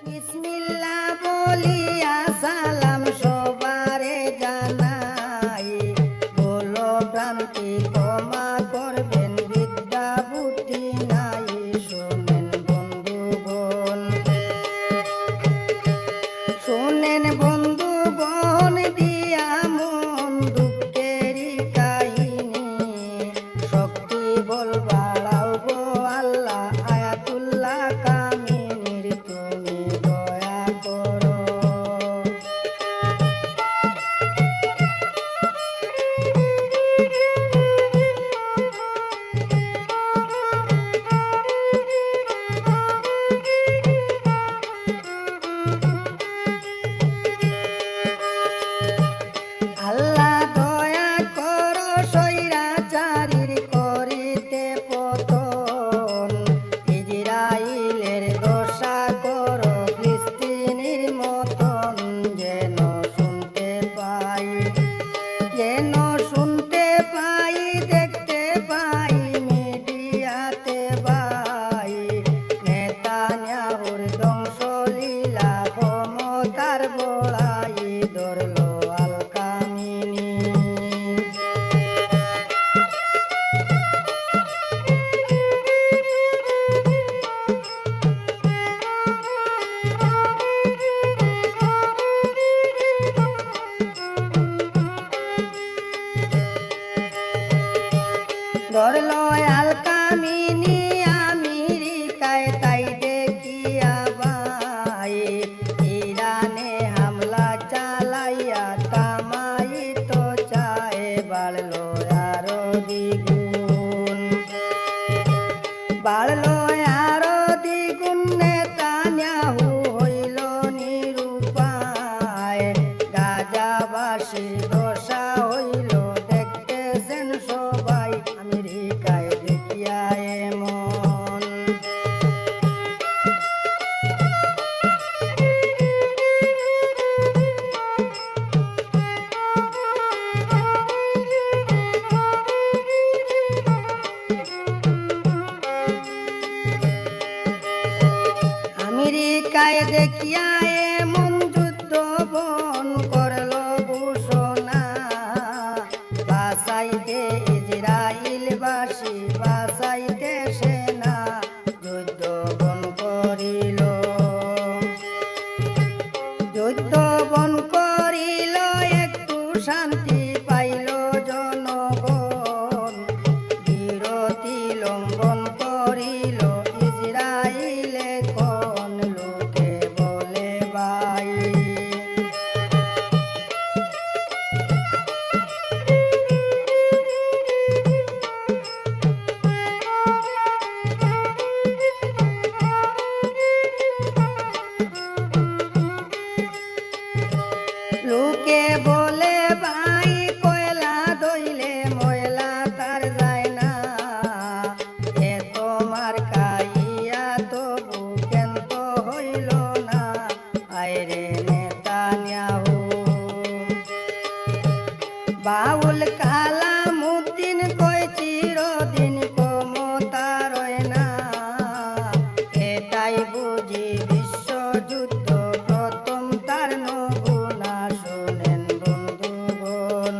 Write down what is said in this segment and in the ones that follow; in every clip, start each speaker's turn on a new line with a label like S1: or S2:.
S1: বিসমিল্লাহ বলিয়া সালাম সবারে জানাই, বলো ভ্রান্তি ক্ষমা করবেন, বিদ্যা বুদ্ধি নাই, শোনেন বন্ধুগণ, শোনেন বন্ধুগণ দিয়া মন দুঃখেরই কাহিনী, শক্তি বল বাড়াও গো আল্লাহ, আয়াতুল্লাহ কামিনীর তুমি দয়া করো। আল্লাহ দয়া করো স্বৈরাচারীর করিতে পতন, ইজরাইলের দশা করো ফিলিস্তিনের মতন, যেন শুনতে পাই, যেন শুনতে পাই, দেখতে পাই মিডিয়াতে ভাই, নেতানিয়াহুর ধ্বংসলীলা ক্ষমতার বড়াই ধরলো আল কামিনী। ধরলো আল কামিনী আমেরিকায়, তাই দেখিয়া ভাই, ইরানে হামলা চালাইয়া তামাই তো চায়, বাড়লো আরো দ্বিগুণ, বাড়লো আরো দ্বিগুণ, নেতানিয়াহু হইল নিরুপায়, গাজাবাসীর দশা হইল দেখতেছেন সবাই, আমেরিকায় দেখিয়া এমন। আমেরিকায় দেখিয়া এমন যুদ্ধ বন করলো ঘোষণা, বাঁচাইতে ইজরাইলবাসী, বাঁচাইতে সেনা, যুদ্ধ বন করিল, যুদ্ধ বন করিল, একটু শান্তি পাইল জনগণ, বিরতি লঙ্ঘন করিল ইজরাইলে, কোন লোকে বলে ভাই। লোকে বলে ভাই, কয়লা দইলে ময়লা তার যায় না, এ তোমার খাইয়া তবু কেন্ত হইল না, আইরে নেতানিয়াহু। বাউল কালামুদ্দিন কয় চিরদিন ক্ষমতা রয় না, এটাই বুঝি বিশ্বযুদ্ধ প্রথম তার নমুনা, শোনেন বন্ধুগণ।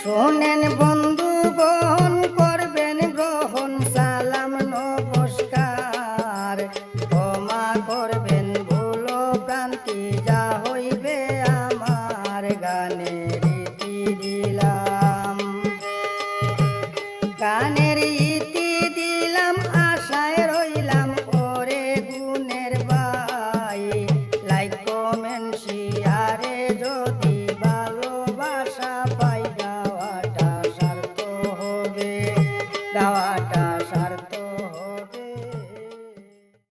S1: শোনেন বন্ধুগণ, করবেন গ্রহণ সালাম নমস্কার, ক্ষমা করবেন ভুল ভ্রান্তি যা হইবে আমার, গানের ইতি দিলাম, গানের ইতি দিলাম, আশায় রইলাম ওরে গুণের ভাই, লাইক কমেন্ট